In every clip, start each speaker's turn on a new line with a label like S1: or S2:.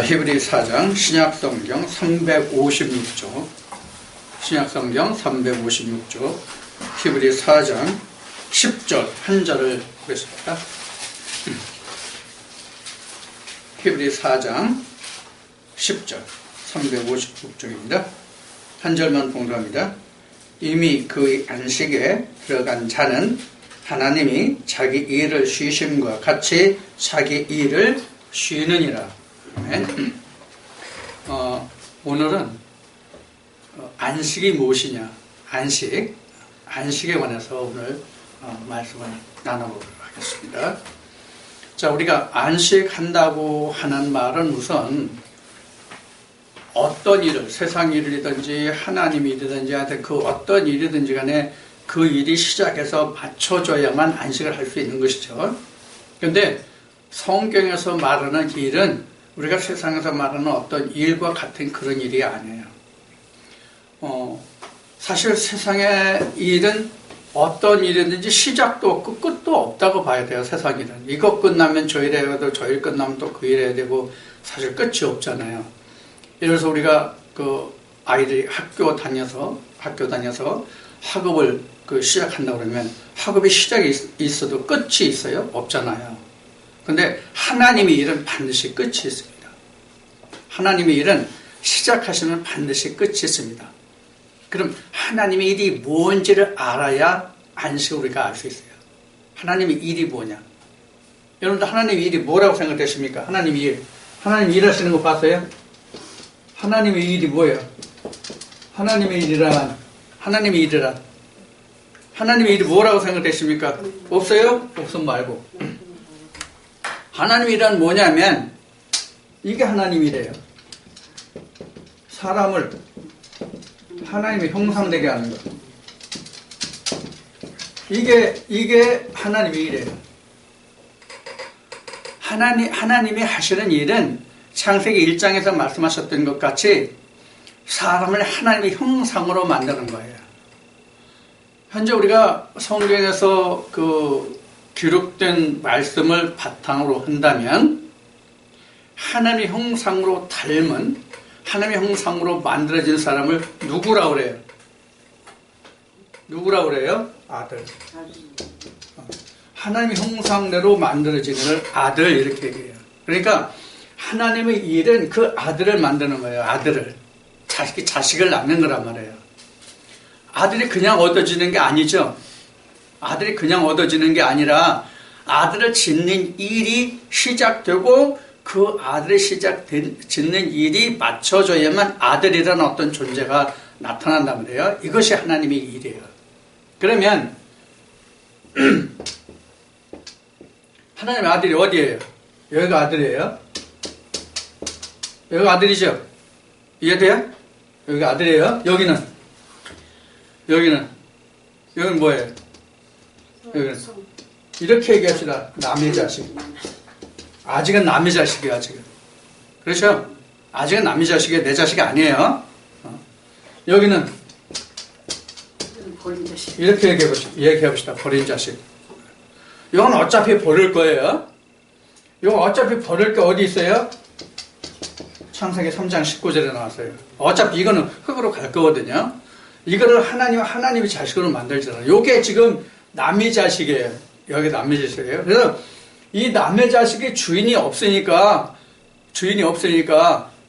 S1: 히브리 4장 신약성경 356조 신약성경 356조 히브리 4장 10절 한 절을 보겠습니다. 히브리 4장 10절 356쪽입니다. 한 절만 봉독합니다. 이미 그 안식에 들어간 자는 하나님이 자기 일을 쉬심과 같이 자기 일을 쉬느니라. 아멘. 오늘은 안식이 무엇이냐, 안식에 관해서 오늘 말씀을 나눠보도록 하겠습니다. 자, 우리가 안식한다고 하는 말은 우선 어떤 일을, 세상 일이든지 하나님 일이든지 하여튼 그 어떤 일이든지 간에 그 일이 시작해서 맞춰져야만 안식을 할 수 있는 것이죠. 그런데 성경에서 말하는 일은 우리가 세상에서 말하는 어떤 일과 같은 그런 일이 아니에요. 사실 세상의 일은 어떤 일이든지 시작도 없고 끝도 없다고 봐야 돼요. 세상 일은. 이거 끝나면 저 일 해야 되고 저 일 끝나면 또 그 일 해야 되고 사실 끝이 없잖아요. 이래서 우리가 그 아이들이 학교 다녀서 학업을 시작한다고 그러면 학업이 시작이 있어도 끝이 있어요? 없잖아요. 근데 하나님의 일은 반드시 끝이 있습니다. 하나님의 일은 시작하시면 반드시 끝이 있습니다. 그럼 하나님의 일이 뭔지를 알아야 안식을 우리가 알 수 있어요. 하나님의 일이 뭐냐? 여러분들 하나님의 일이 뭐라고 생각되십니까? 하나님의 일. 하나님 일하시는 거 봤어요? 하나님의 일이 뭐예요? 하나님의 일이란 하나님의 일이 뭐라고 생각되십니까? 없어요? 없음 말고. 하나님의 일은 뭐냐면 이게 하나님의 일이에요. 사람을 하나님의 형상되게 하는 것. 이게 하나님의 일이에요. 하나님이 하시는 일은 창세기 1장에서 말씀하셨던 것 같이 사람을 하나님의 형상으로 만드는 거예요. 현재 우리가 성경에서 기록된 말씀을 바탕으로 한다면 하나님의 형상으로 닮은 하나님의 형상으로 만들어진 사람을 누구라고 그래요? 아들. 하나님의 형상대로 만들어지는 아들 이렇게 얘기해요. 그러니까 하나님의 일은 그 아들을 만드는 거예요. 아들을. 자식을 낳는 거란 말이에요. 아들이 그냥 얻어지는 게 아니죠. 아들이 그냥 얻어지는 게 아니라 아들을 짓는 일이 시작되고 그 아들이 짓는 일이 맞춰져야만 아들이라는 어떤 존재가 나타난단 말이에요. 이것이 하나님의 일이에요. 그러면 하나님의 아들이 어디예요? 여기가 아들이에요. 여기가 아들이죠? 이해돼요? 여기가 아들이에요. 여기는 뭐예요? 여기는 이렇게 얘기합시다. 남의 자식. 아직은 남의 자식이야, 아직은. 그렇죠? 아직은 남의 자식이에요. 내 자식이 아니에요. 여기는 이렇게 얘기해봅시다. 버린 자식. 이건 어차피 버릴 거예요. 이건 어차피 버릴 게 어디 있어요? 창세기 3장 19절에 나왔어요. 어차피 이거는 흙으로 갈 거거든요. 이거를 하나님의 자식으로 만들잖아요. 요게 지금 남의 자식이에요. 여기 남의 자식이에요. 그래서 이 남의 자식이 주인이 없으니까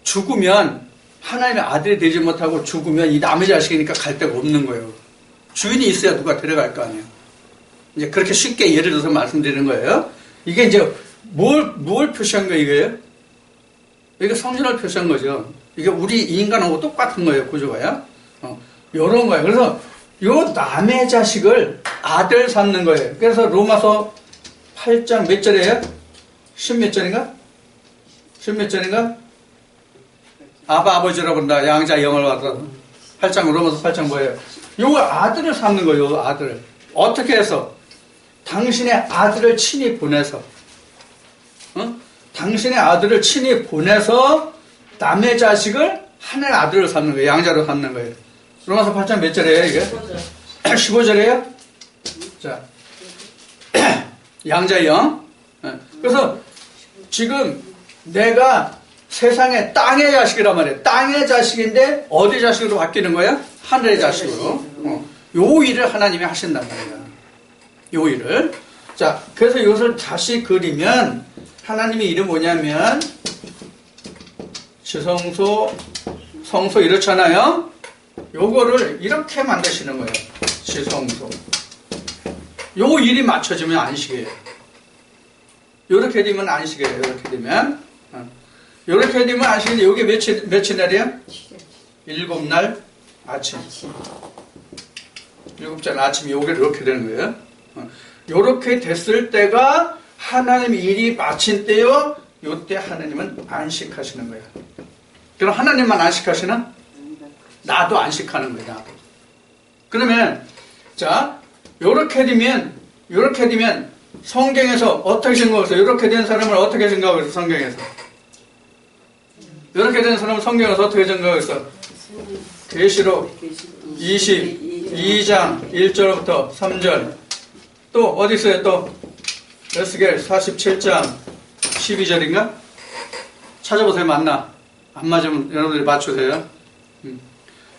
S1: 죽으면 하나님의 아들이 되지 못하고 죽으면 이 남의 자식이니까 갈 데가 없는 거예요. 주인이 있어야 누가 데려갈 거 아니에요. 이제 그렇게 쉽게 예를 들어서 말씀드리는 거예요. 이게 이제 뭘 표시한 거예요, 이거예요? 이게 성질을 표시한 거죠. 이게 우리 인간하고 똑같은 거예요, 구조가요. 요런 거예요. 그래서 요 남의 자식을 아들 삼는 거예요. 그래서 로마서 8장 몇 절이에요? 10몇 절인가? 10몇 절인가? 아버지라고 한다. 양자 영을 받아. 8장, 로마서 8장 뭐예요? 요 아들을 삼는 거예요, 요 아들을. 어떻게 해서? 당신의 아들을 친히 보내서. 당신의 아들을 친히 보내서 남의 자식을 하나의 아들을 삼는 거예요. 양자로 삼는 거예요. 로마서 8장 몇 절이에요, 이게? 15절이에요? 자, 양자 영. 그래서 지금 내가 세상에 땅의 자식이란 말이에요. 땅의 자식인데 어디 자식으로 바뀌는 거야? 하늘의 자식으로. 요 일을 하나님이 하신단 말이에요. 요 일을. 자, 그래서 이것을 다시 그리면 하나님의 일은 뭐냐면 지성소, 성소 이렇잖아요. 요거를 이렇게 만드시는 거예요. 지성소. 요 일이 맞춰지면 안식이에요. 요렇게 되면 안식이에요. 요렇게 되면. 요렇게 되면 안식인데 요게 며칠 날이에요? 7날 아침. 7날 아침 요게 이렇게 되는 거예요. 요렇게 됐을 때가 하나님 일이 마친 때요. 요때 하나님은 안식하시는 거예요. 그럼 하나님만 안식하시나? 나도 안식하는 거예요. 나도. 그러면 자 요렇게 되면 성경에서 어떻게 생각했어요? 요렇게 된 사람을 어떻게 생각했어요? 성경에서 요렇게 된 사람은 성경에서 어떻게 생각했어? 계시록 22장 1절부터 3절 또 어디 있어요? 또 에스겔 47장 12절인가? 찾아보세요. 맞나? 안 맞으면 여러분들이 맞추세요.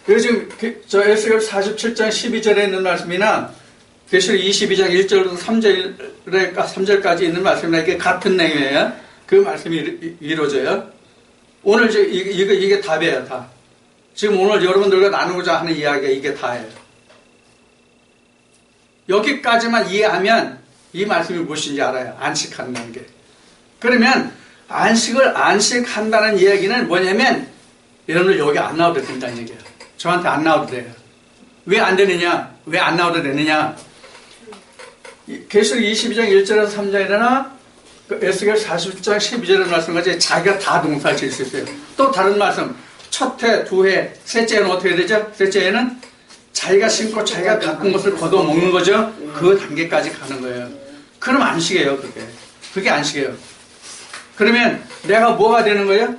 S1: 그래서 지금 저 에스겔 47장 12절에 있는 말씀이나 계시록 22장 1절부터 3절까지 있는 말씀이나 이게 같은 내용이에요. 그 말씀이 이루어져요. 오늘 이게 답이에요. 다. 지금 오늘 여러분들과 나누고자 하는 이야기가 이게 다예요. 여기까지만 이해하면 이 말씀이 무엇인지 알아요. 안식한다는 게. 그러면 안식한다는 이야기는 뭐냐면 여러분들 여기 안 나와도 된다는 얘기예요. 저한테 안 나와도 돼요. 왜 안 되느냐? 왜 안 나와도 되느냐? 계시록 22장 1절에서 3절이나 에스겔 40장 12절에 말씀까지 자기가 다 동사를 지을 수 있어요. 또 다른 말씀 첫 해, 두 해, 셋째는 어떻게 되죠? 셋째에는 자기가 심고 자기가 가꾼 것을 거둬 먹는 거죠. 그 단계까지 가는 거예요. 그럼 안식이에요. 그게 안식이에요. 그러면 내가 뭐가 되는 거예요?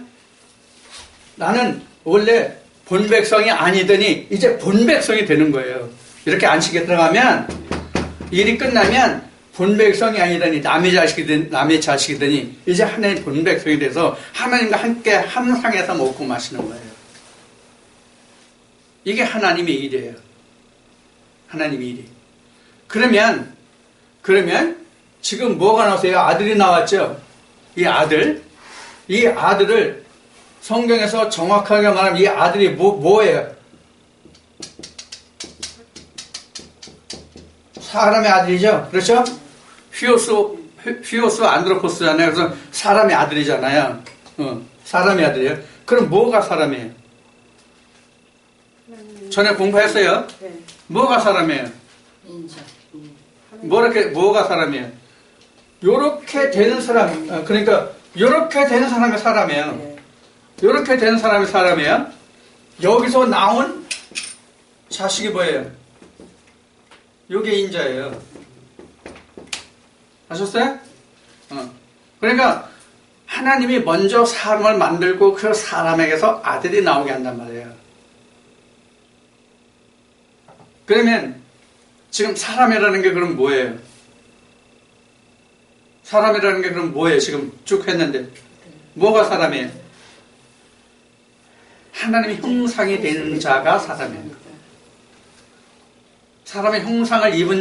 S1: 나는 원래 본 백성이 아니더니 이제 본 백성이 되는 거예요. 이렇게 안식에 들어가면 일이 끝나면 본 백성이 아니더니 남의 자식이더니 이제 하나님 본 백성이 돼서 하나님과 함께 한 상에서 먹고 마시는 거예요. 이게 하나님의 일이에요. 하나님의 일이. 그러면 지금 뭐가 나왔어요? 아들이 나왔죠? 이 아들을 성경에서 정확하게 말하면 이 아들이 뭐예요? 사람의 아들이죠? 그렇죠? 휘오스 안드로포스잖아요. 그래서 사람의 아들이잖아요. 사람의 아들이에요. 그럼 뭐가 사람이에요? 전에 공부했어요? 뭐가 사람이에요? 뭐가 사람이에요? 요렇게 되는 사람, 그러니까 요렇게 되는 사람이 사람이에요. 요렇게 되는 사람이 사람이에요. 여기서 나온 자식이 뭐예요? 요게 인자예요. 아셨어요? 그러니까 하나님이 먼저 사람을 만들고 그 사람에게서 아들이 나오게 한단 말이에요. 그러면 지금 사람이라는 게 그럼 뭐예요? 사람이라는 게 그럼 뭐예요? 지금 쭉 했는데 뭐가 사람이에요? 하나님의 형상이 된 자가 사람이에요.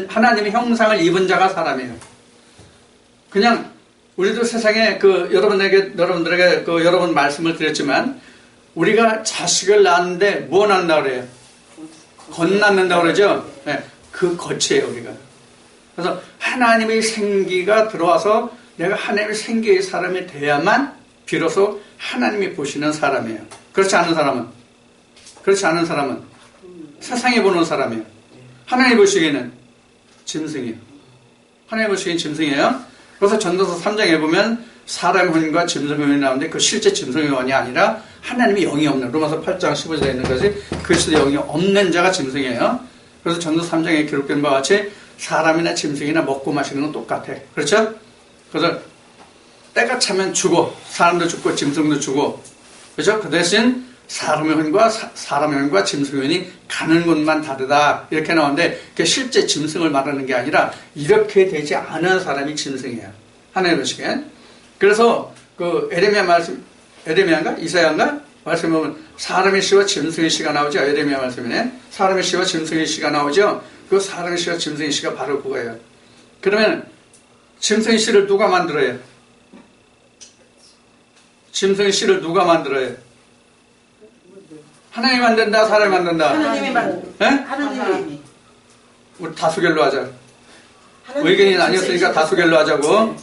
S1: 하나님의 형상을 입은 자가 사람이에요. 그냥 우리도 세상에 여러분들에게 여러 번 말씀을 드렸지만 우리가 자식을 낳는데 뭐 낳는다 그래요? 겉 낳는다 그러죠? 네, 그 겉이에요 우리가. 그래서 하나님의 생기가 들어와서 내가 하나님의 생기의 사람이 돼야만 비로소 하나님이 보시는 사람이에요. 그렇지 않은 사람은 세상에 보는 사람이에요. 하나님 보시기에는 짐승이에요. 하나님 보시기에는 짐승이에요. 그래서 전도서 3장에 보면 사람의 혼과 짐승의 혼이 나오는데 그 실제 짐승의 혼이 아니라 하나님의 영이 없는, 로마서 8장 15절에 있는 것이 그리스도의 영이 없는 자가 짐승이에요. 그래서 전도서 3장에 기록된 바와 같이 사람이나 짐승이나 먹고 마시는 건 똑같아. 그렇죠? 그래서 때가 차면 죽어. 사람도 죽고 짐승도 죽어. 그렇죠? 그 대신 사람의 혼과 짐승의 혼이 가는 곳만 다르다. 이렇게 나오는데 그게 실제 짐승을 말하는 게 아니라 이렇게 되지 않은 사람이 짐승이에요. 하나님 보시기엔. 그래서 그 에레미야 말씀 에레미야인가? 이사야인가? 말씀에 보면 사람의 씨와 짐승의 씨가 나오죠. 에레미야 말씀이네. 사람의 씨와 짐승의 씨가 나오죠. 그 사람의 씨와 짐승의 씨가 바로 그거예요. 그러면 짐승의 씨를 누가 만들어요? 짐승의 씨를 누가 만들어요? 하나님이 만든다, 사람이 만든다?
S2: 하나님이 만든다. 하나님이.
S1: 우리 다수결로 하자. 의견이 나뉘었으니까 다수결로 하자고.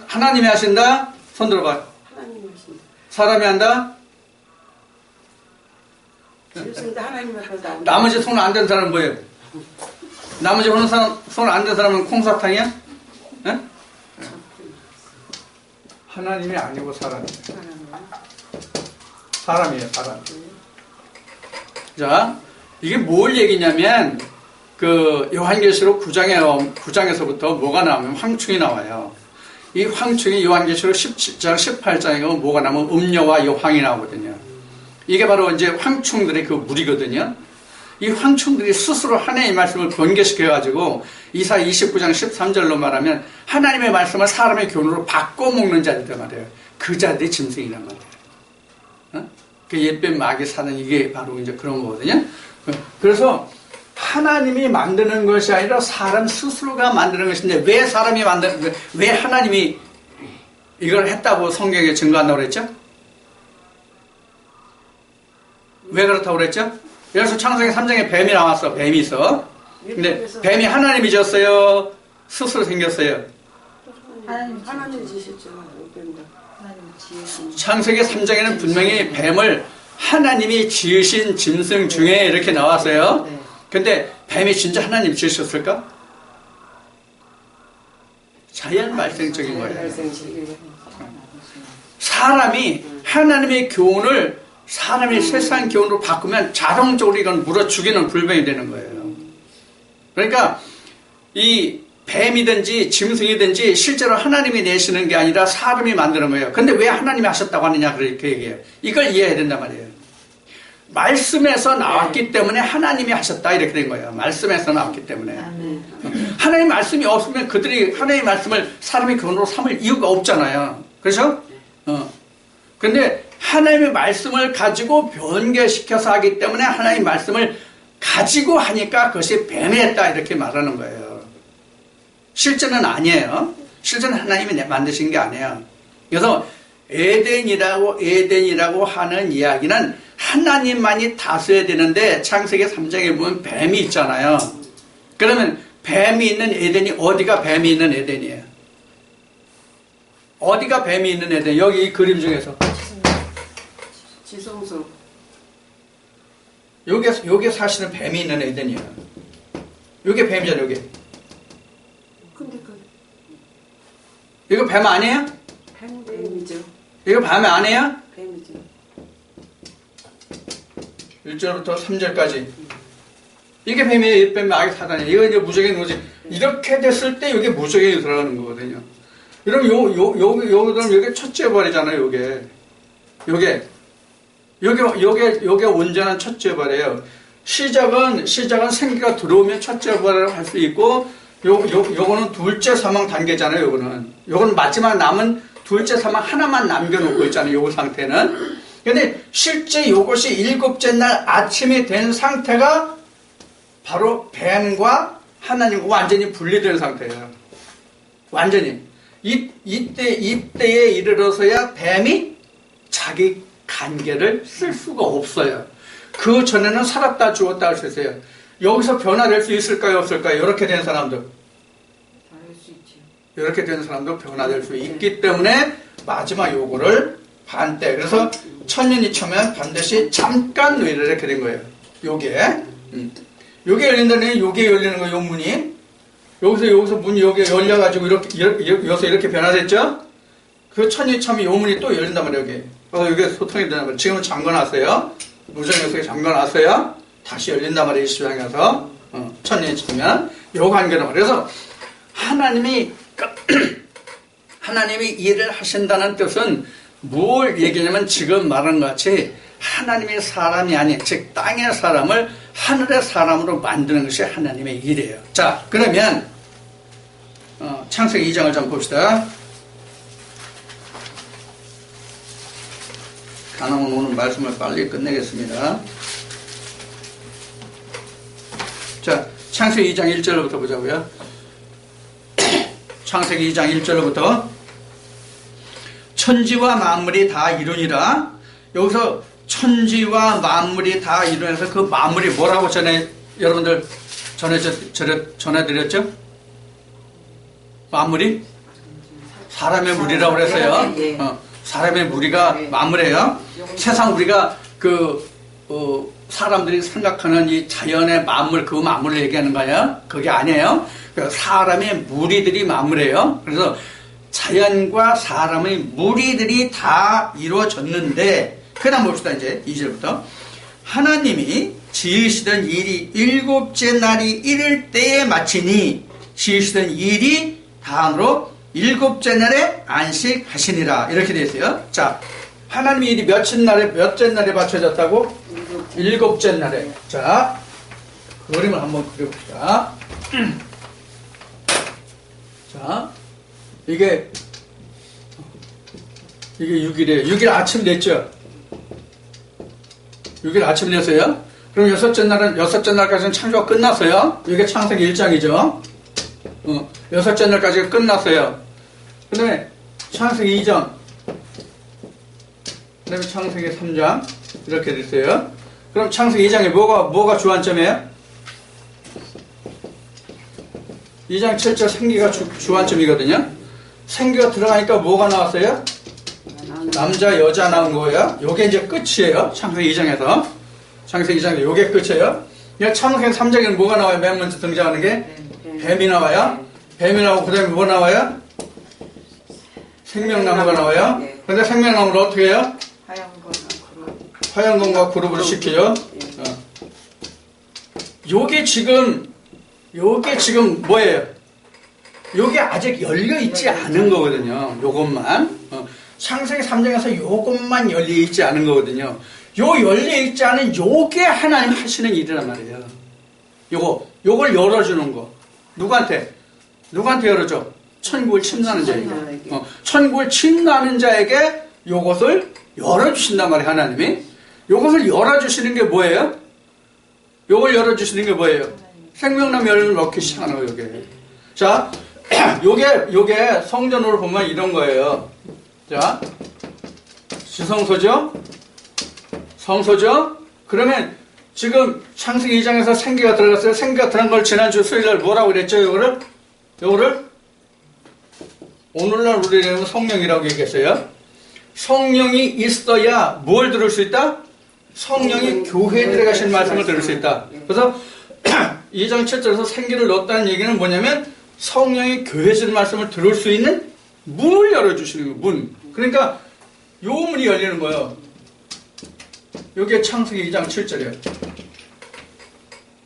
S1: 하나님이 하신다? 손 들어봐.
S2: 하나님이 하신다.
S1: 사람이 한다?
S2: 하나님이 하신다.
S1: 나머지 손 안 된 사람은 뭐예요? 나머지 손 안 된 사람은 콩사탕이야? 에? 하나님이 아니고 사람이에요. 사람이에요, 사람. 자, 이게 뭘 얘기냐면, 그, 요한계시록 9장에서부터 뭐가 나오면 황충이 나와요. 이 황충이 요한계시록 17장, 18장에 가면 뭐가 나오면 음녀와 여황이 나오거든요. 이게 바로 이제 황충들의 그 무리거든요. 이 황충들이 스스로 하나님의 말씀을 변개시켜가지고 이사 29장 13절로 말하면 하나님의 말씀을 사람의 교훈으로 바꿔먹는 자들이란 말이에요. 그 자들이 짐승이란 말이에요. 어? 그 옛뱀 마귀 사는 이게 바로 이제 그런 거거든요. 그래서 하나님이 만드는 것이 아니라 사람 스스로가 만드는 것인데 왜 하나님이 이걸 했다고 성경에 증거한다고 그랬죠? 왜 그렇다고 그랬죠? 그래서 창세기 3장에 뱀이 나왔어. 뱀이 있어. 근데 뱀이 하나님이 졌어요? 스스로 생겼어요?
S2: 하나님 지셨죠.
S1: 창세기 3장에는 분명히 뱀을 하나님이 지으신 짐승 중에 이렇게 나왔어요. 근데 뱀이 진짜 하나님 지으셨을까? 자연 발생적인 거예요. 사람이 하나님의 교훈을 사람이 세상 교훈으로 바꾸면 자동적으로 이건 물어 죽이는 불병이 되는 거예요. 그러니까 이 뱀이든지 짐승이든지 실제로 하나님이 내시는 게 아니라 사람이 만드는 거예요. 근데 왜 하나님이 하셨다고 하느냐 그렇게 얘기해요. 이걸 이해해야 된단 말이에요. 말씀에서 나왔기 때문에 하나님이 하셨다 이렇게 된 거예요. 말씀에서 나왔기 때문에. 하나님 말씀이 없으면 그들이 하나님의 말씀을 사람의 교훈으로 삼을 이유가 없잖아요. 그렇죠? 근데 하나님의 말씀을 가지고 변개시켜서 하기 때문에 하나님의 말씀을 가지고 하니까 그것이 뱀이 했다 이렇게 말하는 거예요. 실제는 아니에요. 실제는 하나님이 만드신 게 아니에요. 그래서 에덴이라고 하는 이야기는 하나님만이 다스려야 되는데 창세기 3장에 보면 뱀이 있잖아요. 그러면 뱀이 있는 에덴이 어디가 뱀이 있는 에덴이에요? 어디가 뱀이 있는 에덴? 여기 이 그림 중에서
S2: 지성소.
S1: 요게 사실은 뱀이 있는 에덴이에요. 요게 뱀이잖아요, 요게.
S2: 근데
S1: 이거 뱀 아니에요?
S2: 뱀이죠.
S1: 이거 뱀 아니에요?
S2: 뱀이죠.
S1: 1절부터 3절까지. 이게 뱀이에요, 뱀, 악의 사단이에요. 이거 이제 무적의 노지. 이렇게 됐을 때 이게 무적에 들어가는 거거든요. 그럼 요게 첫째 벌이잖아요, 요게 온전한 첫째 벌이에요. 시작은 생기가 들어오면 첫째 벌을 할 수 있고, 요거는 둘째 사망 단계잖아요, 요거는 마지막 남은 둘째 사망 하나만 남겨놓고 있잖아요, 요거 상태는. 근데 실제 요것이 일곱째 날 아침이 된 상태가 바로 뱀과 하나님과 완전히 분리된 상태예요. 완전히. 이때에 이르러서야 뱀이 자기 관계를 쓸 수가 없어요. 그 전에는 살았다 죽었다 할 수 있어요. 여기서 변화될 수 있을까요, 없을까요? 이렇게 된 사람도. 이렇게 된 사람도 변화될 수 있기 때문에 마지막 요거를 반대. 그래서 천년이 처면 반드시 잠깐 뇌를 이렇게 된 거예요. 요게 열린다는 요게 열리는 거예요, 요 문이. 여기서 문이 여기 열려가지고 여기서 이렇게 변화됐죠? 그 천년이 처면 요 문이 또 열린단 말이에요, 여기. 그래서 이게 소통이 된단 말이에요. 지금은 잠궈놨어요. 무정역속에 잠궈놨어요. 다시 열린단 말이에요, 20장에서. 천년이 처면. 요 관계란 말이에요. 그래서 하나님이 일을 하신다는 뜻은 뭘 얘기냐면 지금 말한 것 같이 하나님의 사람이 아닌, 즉 땅의 사람을 하늘의 사람으로 만드는 것이 하나님의 일이에요. 자, 그러면 창세기 2장을 좀 봅시다. 가능한 오늘 말씀을 빨리 끝내겠습니다. 자, 창세기 2장 1절부터 보자고요. 창세기 2장 1절부터 천지와 만물이 다 이루니라. 여기서 천지와 만물이 다 이루면서 그 만물이 뭐라고 여러분들 전해드렸죠? 만물이 사람의 무리라고 그랬어요. 사람의 무리가 만물이에요. 세상 우리가 사람들이 생각하는 이 자연의 만물, 그 만물을 얘기하는 거예요. 그게 아니에요. 사람의 무리들이 만물이에요. 그래서 자연과 사람의 무리들이 다 이루어졌는데, 그 다음 봅시다. 이제 2절부터 하나님이 지으시던 일이 일곱째 날이 이를 때에 마치니 지으시던 일이 다음으로 일곱째 날에 안식하시니라. 이렇게 되어 있어요. 자, 하나님의 일이 몇째 날에 맞춰졌다고? 일곱째 날에. 자, 그림을 한번 그려봅시다. 자, 이게 6일이에요. 6일 아침 냈죠? 6일 아침 냈어요. 그럼 여섯째 날까지는 창조가 끝났어요. 이게 창세기 1장이죠. 여섯째 날까지 끝났어요. 그 다음에 창세기 2장, 그 다음에 창세기 3장, 이렇게 됐어요. 그럼 창세기 2장에 뭐가 주안점이에요? 2장 7절 생기가 주안점이거든요. 생기가 들어가니까 뭐가 나왔어요? 남자, 여자 나온 거예요. 요게 이제 끝이에요. 창세기 2장에서. 창세기 2장에서 요게 끝이에요. 창세기 3장에는 뭐가 나와요? 맨 먼저 등장하는 게? 뱀이 나와요. 뱀이 나오고, 그 다음에 뭐 나와요? 생명나무가 나와요. 근데 생명나무를 어떻게 해요? 화양검과 그룹으로 시키죠. 요게 지금 뭐예요? 요게 아직 열려있지 않은 거거든요. 요것만. 창세기 3장에서 요것만 열려있지 않은 거거든요. 요 열려있지 않은 요게 하나님 하시는 일이란 말이에요. 요걸 열어주는 거. 누구한테 열어줘? 천국을 침나는 자에게. 천국을 침나는 자에게 요것을 열어주신단 말이에요, 하나님이. 요것을 열어주시는 게 뭐예요? 요걸 열어주시는 게 뭐예요? 생명나무 열매를 넣기 시작하는 거예요, 요게. 자, 요게 성전으로 보면 이런 거예요. 자, 지성소죠? 성소죠? 그러면 지금 창세기 2장에서 생기가 들어갔어요. 생기가 들어간 걸 지난주 수요일날 뭐라고 그랬죠? 요거를 오늘날 우리는 성령이라고 얘기했어요. 성령이 있어야 뭘 들을 수 있다? 성령이 교회에 들어가신 말씀을 들을 수 있다. 그래서 2장 7절에서 생기를 넣었다는 얘기는 뭐냐면 성령이 교회에 주는 말씀을 들을 수 있는 문을 열어주시는 거예요. 문. 그러니까 요 문이 열리는 거예요. 요게 창세기 2장 7절이에요.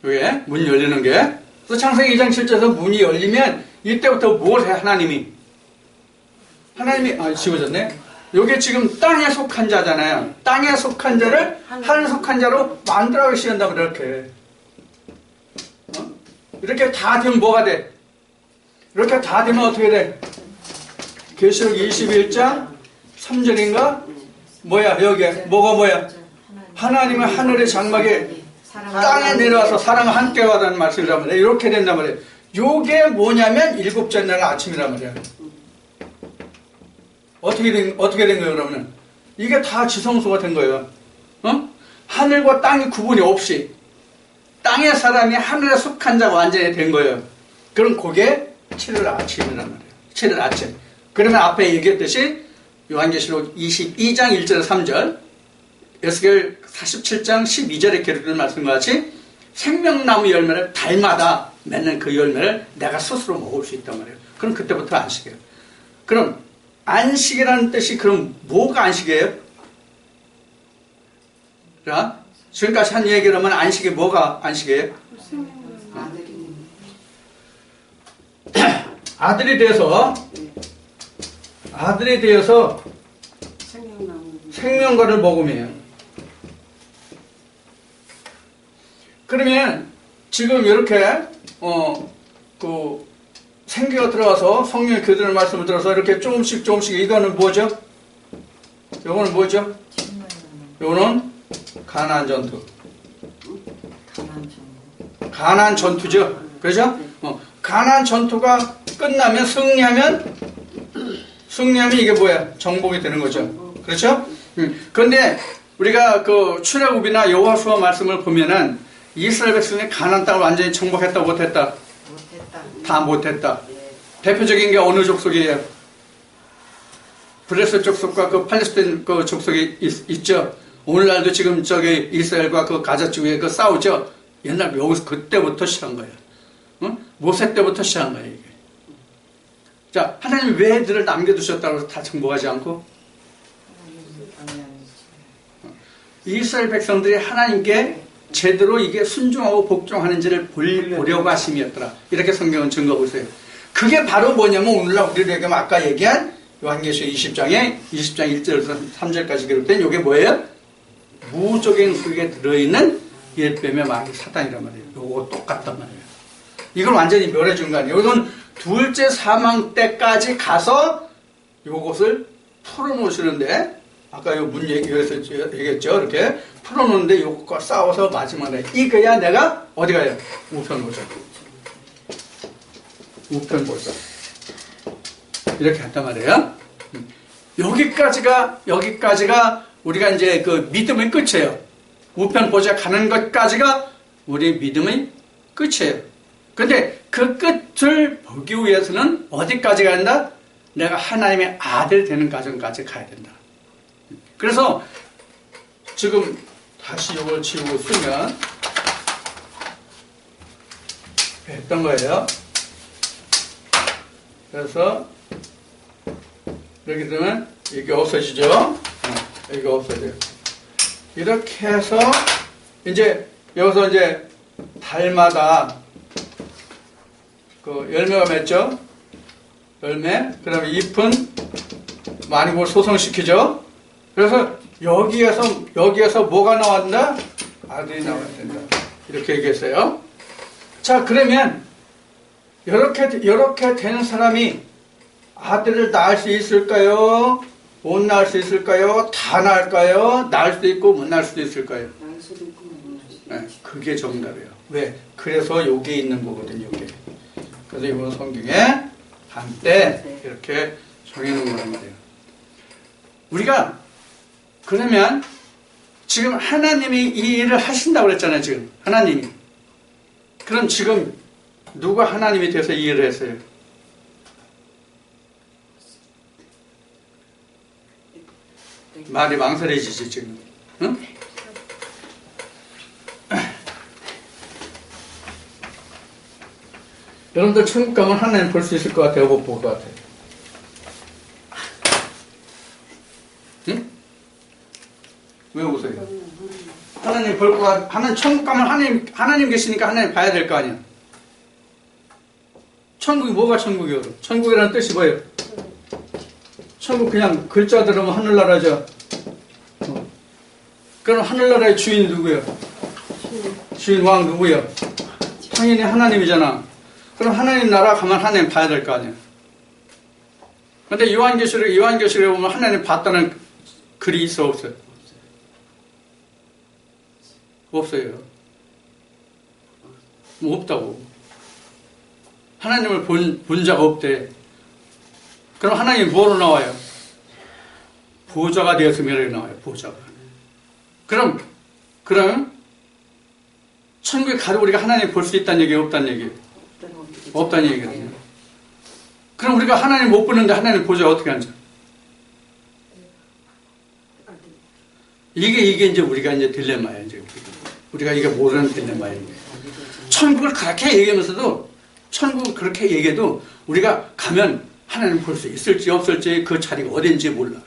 S1: 요게 문 열리는 게. 그래서 창세기 2장 7절에서 문이 열리면 이때부터 뭘 해? 하나님이 지워졌네. 요게 지금 땅에 속한 자잖아요. 땅에 속한 자를 하늘 속한 자로 만들어가시는다고 이렇게. 이렇게 다 되면 뭐가 돼? 이렇게 다 되면 어떻게 돼? 계시록 21장 3절인가? 뭐야 여기에 뭐가 뭐야? 하나님은 하늘의 장막에 땅에 내려와서 사람과 함께 와라는 말씀이란 말이에요. 이렇게 된단 말이에요. 요게 뭐냐면 일곱째 날 아침이란 말이에요. 어떻게 된 거예요, 그러면? 이게 다 지성소가 된 거예요. 하늘과 땅이 구분이 없이 땅의 사람이 하늘에 속한 자가 완전히 된 거예요. 그럼 그게 7일 아침이란 말이에요. 7일 아침. 그러면 앞에 얘기했듯이 요한계시록 22장 1절 3절, 에스겔 47장 12절에 기록된 말씀과 같이 생명나무 열매를 달마다 맺는 그 열매를 내가 스스로 먹을 수 있단 말이에요. 그럼 그때부터 안식이에요. 그럼 안식이라는 뜻이 그럼 뭐가 안식이에요? 자, 지금까지 한 얘기를 하면 안식이 뭐가 안식이에요? 아들이 되어서 생명과를 먹음이에요. 그러면 지금 이렇게 생기가 들어가서 성령의 교들의 말씀을 들어서 이렇게 조금씩 이거는 뭐죠? 이거는 뭐죠? 요거는 가나안 전투.
S2: 가난
S1: 가나안 전투죠. 그죠? 가나안 전투가 끝나면 승리하면 이게 뭐야? 정복이 되는 거죠. 그렇죠? 그런데 우리가 그 출애굽이나 여호수아 말씀을 보면은 이스라엘 백성이 가나안 땅을 완전히 정복했다 못했다?
S2: 못했다.
S1: 다 못했다.
S2: 예.
S1: 대표적인 게 어느 족속이에요? 브레스 족속과 그 팔레스타인 그 족속이 있죠. 오늘날도 지금 저기 이스라엘과 그 가자 쪽에 그 싸우죠. 옛날 여기서 그때부터 시작한 거예요. 응? 모세 때부터 시작한 거예요, 이게. 자, 하나님 왜 애들을 남겨두셨다고 해서 다 정복하지 않고? 이스라엘 백성들이 하나님께 제대로 이게 순종하고 복종하는지를 보려고 하심이었더라. 이렇게 성경은 증거하고 있어요. 그게 바로 뭐냐면 오늘날 우리에게 아까 얘기한 요한계시록 20장 1절에서 3절까지 기록된 이게 뭐예요? 무적행 속에 들어있는 옛뱀의 마귀 사단이란 말이에요. 요거 똑같단 말이에요. 이걸 완전히 멸해준 거 아니에요. 이건 둘째 사망 때까지 가서 요것을 풀어놓으시는데 아까 요 문 얘기했죠. 이렇게 풀어놓는데 요것과 싸워서 마지막에 이거야 내가 어디 가요? 우편 보자. 우편 보자. 이렇게 했단 말이에요. 여기까지가 우리가 이제 그 믿음의 끝이에요. 우편 보자 가는 것까지가 우리 믿음의 끝이에요. 근데 그 끝을 보기 위해서는 어디까지 가야 된다? 내가 하나님의 아들 되는 과정까지 가야 된다. 그래서 지금 다시 이걸 지우고 쓰면 했던 거예요. 그래서 이렇게 되면 이게 없어지죠. 이게 없어져요. 이렇게 해서 이제 여기서 이제 달마다 그 열매가 맺죠. 열매. 그다음에 잎은 많이 뭘 소성시키죠. 그래서 여기에서 뭐가 나왔나? 아들이 나와야 된다. 이렇게 얘기했어요. 자, 그러면 이렇게 되는 사람이 아들을 낳을 수 있을까요? 못 낳을 수 있을까요? 다 낳을까요? 낳을 수도 있고 못 낳을 수도 있을까요?
S2: 날 수도 있고 못 날 수도
S1: 네, 그게 정답이에요. 왜? 그래서 요게 있는 거거든요. 요게. 그래서 이번 성경에 한때 이렇게 정해놓은 거란 말이에요. 우리가 그러면 지금 하나님이 이 일을 하신다고 그랬잖아요. 지금 하나님이. 그럼 지금 누가 하나님이 돼서 이 일을 했어요? 말이 망설여지지 지금. 응? 여러분들 천국 가면 하나님 볼 수 있을 것 같아요? 못 볼 것 같아요? 응? 왜 웃어요? 하나님 볼 것 같아. 하나님 천국 가면 하나님 계시니까 하나님 봐야 될 거 아니야? 천국이 뭐가 천국이에요? 천국이라는 뜻이 뭐예요? 천국 그냥 글자 들으면 하늘나라죠. 그럼 하늘나라의 주인 누구예요? 주인 왕 누구예요? 당연히 하나님이잖아. 그럼 하나님 나라 가면 하나님 봐야 될 거 아니야. 근데 요한계시록에 보면 하나님 봤다는 글이 있어 없어요? 없어요. 뭐 없다고. 하나님을 본 자가 없대. 그럼 하나님이 뭐로 나와요? 보좌가 되어서 이렇게 나와요. 보좌가. 그럼 천국에 가도 우리가 하나님 볼 수 있다는 얘기예요? 없다는 얘기예요? 없다는 얘기거든요. 그럼 우리가 하나님 못 보는데 하나님 보좌 어떻게 앉아? 이게 이제 우리가 이제 딜레마예요. 이제 우리가 이게 모르는 딜레마예요. 천국을 그렇게 얘기하면서도 천국을 그렇게 얘기해도 우리가 가면 하나님 볼 수 있을지 없을지 그 자리가 어딘지 몰라.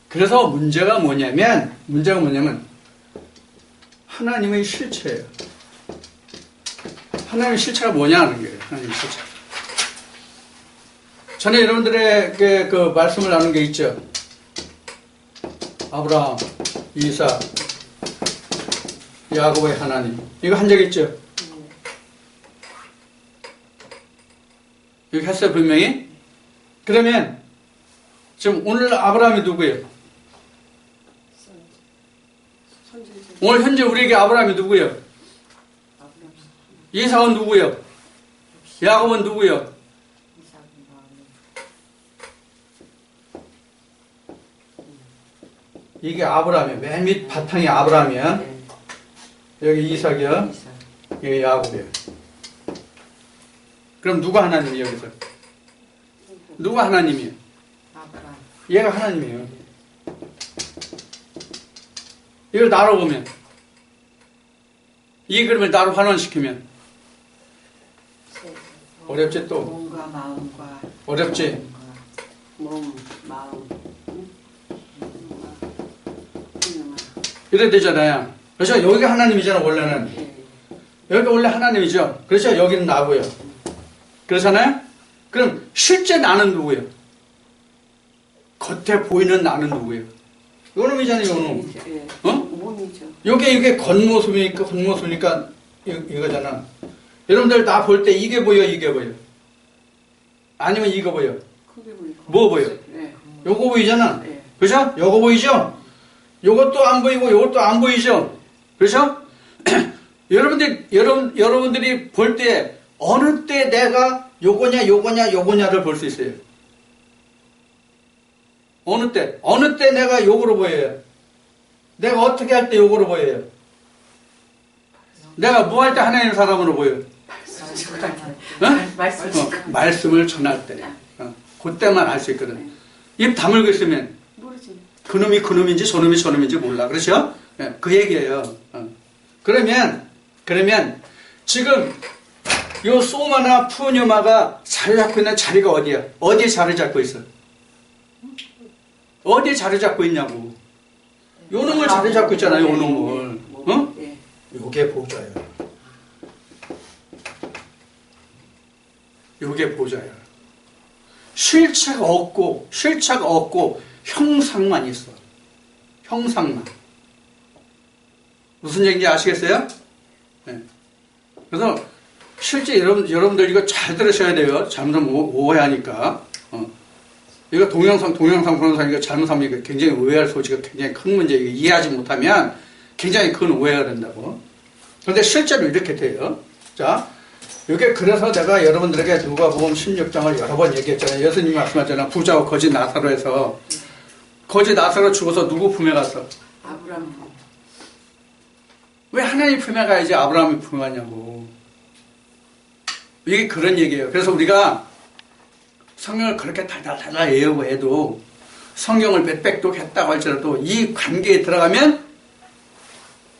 S1: 그래서 문제가 뭐냐면 하나님의 실체예요. 하나님의 실체가 뭐냐는 거예요. 하나님의 실체. 전에 여러분들에게 그 말씀을 나눈 게 있죠. 아브라함, 이삭, 야곱의 하나님. 이거 한 적 있죠? 이거 했어요, 분명히? 그러면 지금 오늘 아브라함이 누구예요? 오늘 현재 우리에게 아브라함이 누구예요?
S2: 아브라함,
S1: 이삭은 누구예요? 야곱은 누구예요? 이게 아브라함이에요. 맨 밑 바탕이 아브라함이야.
S2: 네.
S1: 여기 이삭이야.
S2: 이삭.
S1: 여기 야곱이야. 그럼 누가 하나님이에요, 여기서? 누가 하나님이에요?
S2: 아브라함.
S1: 얘가 하나님이에요. 이걸 나로 보면, 이 그림을 나로 환원시키면, 어렵지 또?
S2: 몸과 마음과
S1: 어렵지?
S2: 몸, 마음,
S1: 이래 되잖아요. 그렇죠? 여기가 하나님이잖아, 원래는. 여기가 원래 하나님이죠. 그렇죠? 여기는 나고요. 그렇잖아요? 그럼 실제 나는 누구예요? 겉에 보이는 나는 누구예요? 요놈이잖아요, 요놈. 어?
S2: 몸이죠.
S1: 이게 겉모습이니까 이거잖아. 여러분들 나 볼 때 이게 보여, 이게 보여? 아니면 이거 보여?
S2: 크게 보이고.
S1: 뭐 보여?
S2: 네.
S1: 요거 보이잖아.
S2: 네.
S1: 그죠? 요거 보이죠? 요것도 안 보이고 요것도 안 보이죠? 그렇죠? 여러분들이 볼 때 어느 때 내가 요거냐를 볼 수 있어요. 어느 때 내가 요거로 보여요. 내가 어떻게 할 때 요거로 보여요. 내가 뭐 할 때 하나님 사람으로 보여요. 말씀을 전할 때. 그때만 알 수 있거든. 입 다물고 있으면
S2: 모르지.
S1: 그놈이 그놈인지 저놈이 몰라. 그렇죠? 그 얘기예요. 그러면 지금 요 소마나 푸뉴마가 자리 잡고 있는 자리가 어디야? 어디에 자리 잡고 있어? 어디에 자리 잡고 있냐고. 요 놈을 자리 잡고 있잖아요. 요 놈을. 어? 요게 보좌예요. 요게 보좌예요. 실체가 없고 형상만 있어. 형상만. 무슨 얘기인지 아시겠어요? 네. 그래서 실제 여러분들 이거 잘 들으셔야 돼요. 잘못하면 오해하니까. 이거 동영상 보는 이거 잘못하면 이거 굉장히 오해할 소지가 굉장히 큰 문제. 이거 이해하지 못하면 굉장히 큰 오해가 된다고. 그런데 실제로 이렇게 돼요. 자, 이게 그래서 내가 여러분들에게 누가복음 16장을 여러 번 얘기했잖아요. 예수님이 말씀하잖아요. 부자와 거지 나사로에서 거지 나사로 죽어서 누구 품에 갔어?
S2: 아브라함.
S1: 왜 하나님 품에 가야지 아브라함이 품에 가냐고. 이게 그런 얘기예요. 그래서 우리가 성경을 그렇게 달달 외우고 해도 성경을 몇백 독 했다고 할지라도 이 관계에 들어가면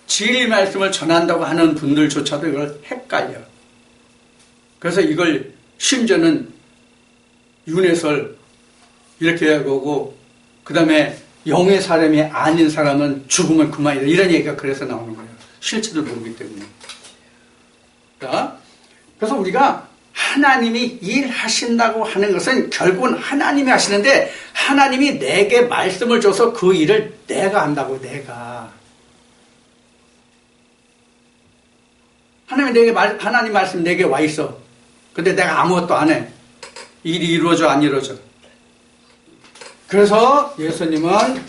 S1: 진리 말씀을 전한다고 하는 분들조차도 이걸 헷갈려. 그래서 이걸 심지어는 윤회설 이렇게 하고 그 다음에 영의 사람이 아닌 사람은 죽으면 그만이다. 이런 얘기가 그래서 나오는 거예요. 실체를 모르기 때문에. 자, 그래서 우리가 하나님이 일하신다고 하는 것은 결국은 하나님이 하시는데 하나님이 내게 말씀을 줘서 그 일을 내가 한다고. 내가. 하나님 말씀 내게 와 있어. 근데 내가 아무것도 안 해. 일이 이루어져 안 이루어져. 그래서 예수님은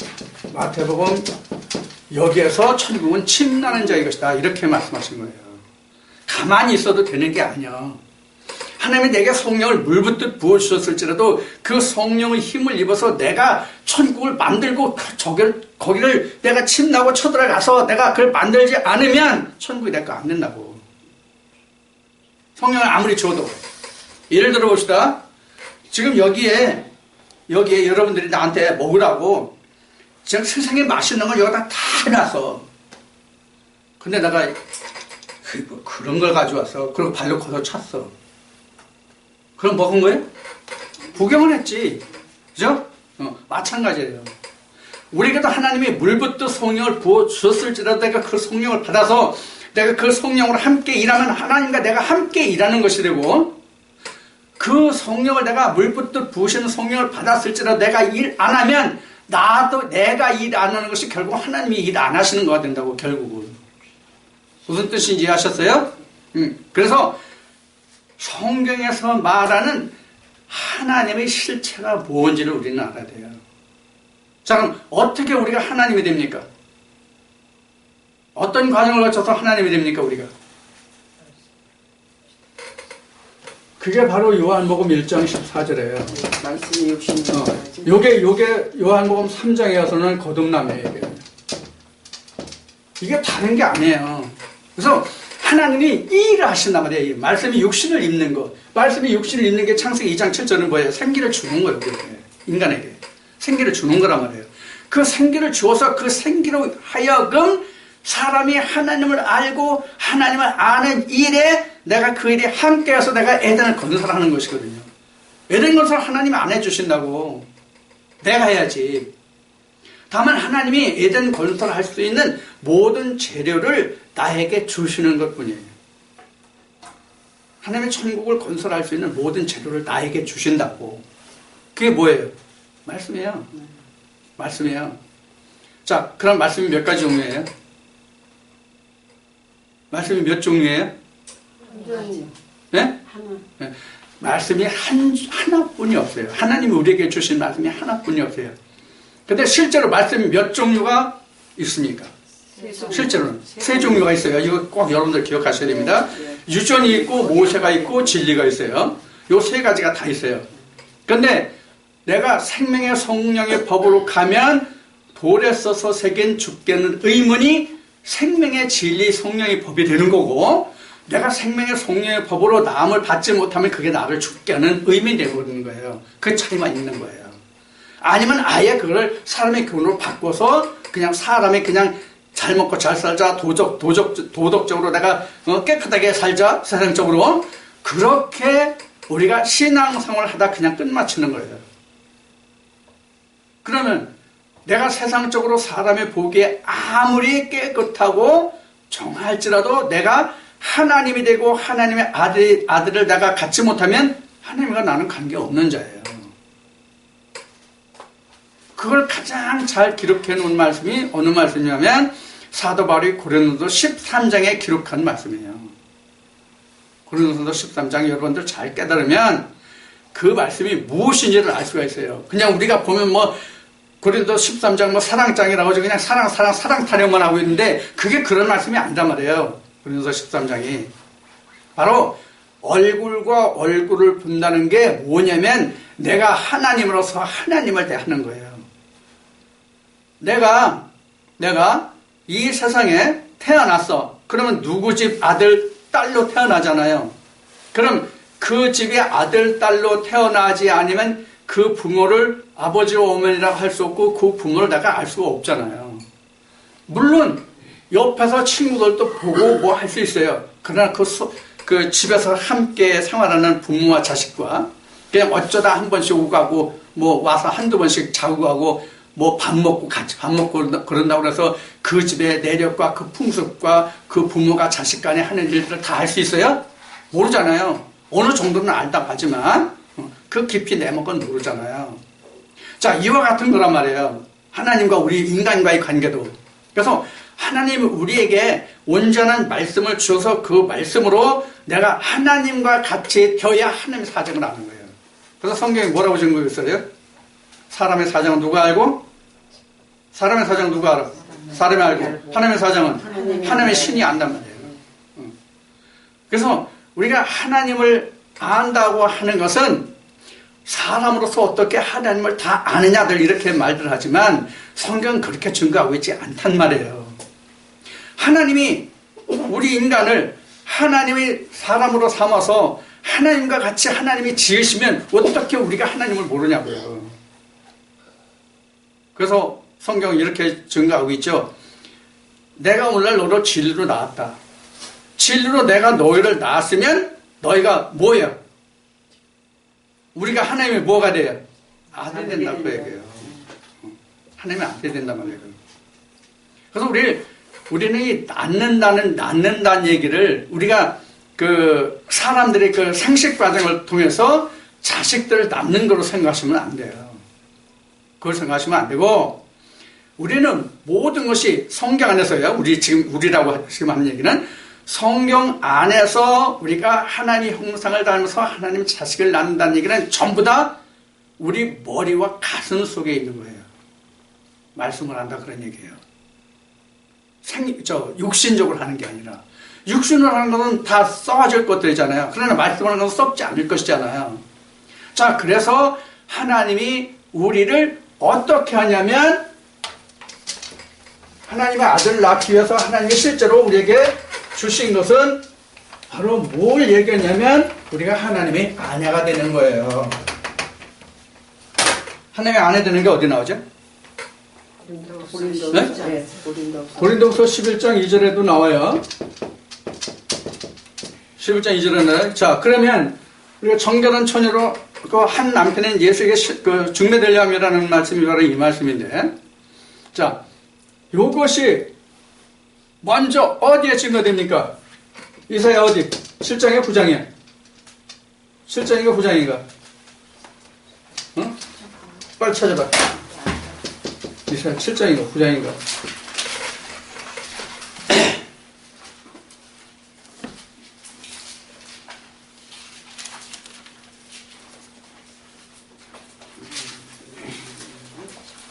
S1: 마태복음 여기에서 천국은 침나는 자의 것이다. 이렇게 말씀하신 거예요. 가만히 있어도 되는 게 아니야. 하나님이 내게 성령을 물붓듯 부어주셨을지라도 그 성령의 힘을 입어서 내가 천국을 만들고 거기를 내가 침나고 쳐들어가서 내가 그걸 만들지 않으면 천국이 내 거 안 된다고. 성령을 아무리 줘도. 예를 들어 봅시다. 지금 여기에 여러분들이 나한테 먹으라고 지금 세상에 맛있는 걸 여기다 다 해놨어. 근데 내가 뭐 그런 걸 가져왔어. 그리고 발로 걷어 찼어. 그럼 먹은 거예요? 구경을 했지. 그죠? 마찬가지예요. 우리에게도 하나님이 물붓듯 성령을 부어주셨을지라도 내가 그 성령을 받아서 내가 그 성령으로 함께 일하면 하나님과 내가 함께 일하는 것이 되고 그 성령을 내가 물붓듯 부으시는 성령을 받았을지라도 내가 일 안 하면 나도 내가 일 안 하는 것이 결국 하나님이 일 안 하시는 거가 된다고. 결국은 무슨 뜻인지 이해하셨어요? 그래서 성경에서 말하는 하나님의 실체가 뭔지를 우리는 알아야 돼요. 자, 그럼 어떻게 우리가 하나님이 됩니까? 어떤 과정을 거쳐서 하나님이 됩니까, 우리가? 그게 바로 요한복음 1장 14절이에요.
S2: 말씀이 욕심이
S1: 요게 요한복음 3장에 와서는 거듭남이에요, 이게 다른 게 아니에요. 그래서 하나님이 이 일을 하신단 말이에요. 말씀이 육신을 입는 거. 말씀이 육신을 입는 게 창세기 2장 7절은 뭐예요? 생기를 주는 거예요, 인간에게. 생기를 주는 거란 말이에요. 그 생기를 주어서 그 생기로 하여금 사람이 하나님을 알고 하나님을 아는 일에 내가 그 일에 함께해서 내가 에덴을 건설하는 것이거든요. 에덴 건설 하나님이 안 해주신다고. 내가 해야지. 다만 하나님이 에덴 건설할 수 있는 모든 재료를 나에게 주시는 것뿐이에요. 하나님의 천국을 건설할 수 있는 모든 재료를 나에게 주신다고. 그게 뭐예요? 말씀이에요. 말씀이에요. 자, 그럼 말씀이 몇 가지 종류예요? 말씀이 몇 종류예요? 네? 네. 말씀이 하나뿐이 없어요. 하나님이 우리에게 주신 말씀이 하나뿐이 없어요. 근데 실제로 말씀이 몇 종류가 있습니까? 실제로는 세 종류가 있어요. 이거 꼭 여러분들 기억하셔야 됩니다. 유전이 있고 모세가 있고 진리가 있어요. 요 세 가지가 다 있어요. 그런데 내가 생명의 성령의 법으로 가면 돌에 써서 새긴 죽게는 의문이 생명의 진리 성령의 법이 되는 거고, 내가 생명의 성령의 법으로 나음을 받지 못하면 그게 나를 죽게 하는 의문이 되는 거예요. 그 차이만 있는 거예요. 아니면 아예 그걸 사람의 근원으로 바꿔서 그냥 사람이 그냥 잘 먹고 잘 살자, 도덕적으로 내가 깨끗하게 살자, 세상적으로, 그렇게 우리가 신앙생활을 하다 그냥 끝마치는 거예요. 그러면 내가 세상적으로 사람의 보기에 아무리 깨끗하고 정할지라도 내가 하나님이 되고 하나님의 아들을 내가 갖지 못하면 하나님과 나는 관계없는 자예요. 그걸 가장 잘 기록해 놓은 말씀이 어느 말씀이냐면 사도 바울이 고린도서 13장에 기록한 말씀이에요. 고린도서 13장 여러분들 잘 깨달으면 그 말씀이 무엇인지를 알 수가 있어요. 그냥 우리가 보면 고린도 13장 사랑장이라고 하죠. 그냥 사랑 타령만 하고 있는데 그게 그런 말씀이 아니란 말이에요. 고린도 13장이. 바로 얼굴과 얼굴을 본다는 게 뭐냐면 내가 하나님으로서 하나님을 대하는 거예요. 내가 이 세상에 태어났어. 그러면 누구 집 아들, 딸로 태어나잖아요. 그럼 그 집의 아들, 딸로 태어나지 않으면 그 부모를 아버지와 어머니라고 할 수 없고 그 부모를 내가 알 수가 없잖아요. 물론 옆에서 친구들도 보고 뭐 할 수 있어요. 그러나 그 집에서 함께 생활하는 부모와 자식과 그냥 어쩌다 한 번씩 오고 가고 와서 한두 번씩 자고 가고 밥 먹고 같이 밥 먹고 그런다고 해서 그 집의 내력과 그 풍습과 그 부모가 자식 간에 하는 일들을 다 알 수 있어요? 모르잖아요. 어느 정도는 알다고 하지만 그 깊이 내목은 모르잖아요. 자, 이와 같은 거란 말이에요. 하나님과 우리 인간과의 관계도. 그래서 하나님이 우리에게 온전한 말씀을 주어서 그 말씀으로 내가 하나님과 같이 되어야 하나님의 사정을 아는 거예요. 그래서 성경에 뭐라고 증거했어요? 사람의 사정은 누가 알고? 사람의 사정은 누가 알아? 사람이 알고. 하나님의 사정은 하나님의 신이 안단 말이에요. 그래서 우리가 하나님을 안다고 하는 것은 사람으로서 어떻게 하나님을 다 아느냐들 이렇게 말들 하지만 성경은 그렇게 증거하고 있지 않단 말이에요. 하나님이 우리 인간을 하나님이 사람으로 삼아서 하나님과 같이 하나님이 지으시면 어떻게 우리가 하나님을 모르냐고요. 그래서 성경은 이렇게 증거하고 있죠. 내가 오늘 너를 진리로 낳았다. 진리로 내가 너희를 낳았으면 너희가 뭐예요? 우리가 하나님의 뭐가 돼요? 아들이 된다고 얘기해요. 하나님의 아들이 된단 말이에요. 그래서 우리는 이 낳는다는 얘기를 우리가 그 사람들의 그 생식 과정을 통해서 자식들을 낳는 거로 생각하시면 안 돼요. 그걸 생각하시면 안 되고 우리는 모든 것이 성경 안에서요. 우리라고 지금 하는 얘기는 성경 안에서 우리가 하나님의 형상을 닮아서 하나님 자식을 낳는다는 얘기는 전부 다 우리 머리와 가슴 속에 있는 거예요. 말씀을 한다 그런 얘기예요. 육신적으로 하는 게 아니라 육신으로 하는 것은 다 썩어질 것들이잖아요. 그러나 말씀을 하는 것은 썩지 않을 것이잖아요. 자, 그래서 하나님이 우리를 어떻게 하냐면 하나님의 아들을 낳기 위해서 하나님이 실제로 우리에게 주신 것은 바로 뭘 얘기하냐면 우리가 하나님의 아내가 되는 거예요. 하나님의 아내 되는 게 어디 나오죠?
S2: 고린도후서
S1: 네?
S2: 고린도후서
S1: 고린도후서 11장 2절에도 나와요. 11장 2절에 나와요. 자, 그러면 우리가 정결한 처녀로 그 한 남편인 예수에게 중매되려 함이라는 말씀이 바로 이 말씀인데, 자, 요것이 먼저 어디에 증거됩니까? 이사야 어디? 7장이야, 9장이야? 7장인가, 9장인가? 어? 빨리 찾아봐. 이사야 7장인가, 9장인가?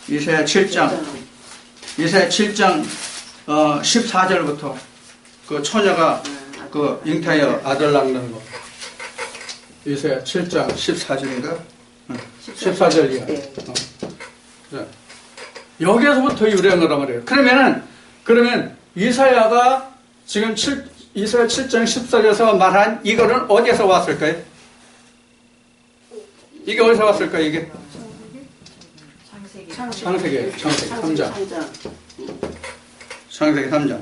S1: 이사야 7장. 이사야 7장 14절부터 그 처녀가 그 잉타하여 아들 낳는 거. 이사야 7장 14절인가? 14절이야.
S2: 네.
S1: 여기에서부터 유래한 거란 말이에요. 그러면 이사야가 지금 이사야 7장 14절에서 말한 이거는 어디에서 왔을까요? 이게 어디서 왔을까요? 이게? 창세기 3장. 창세기 3장.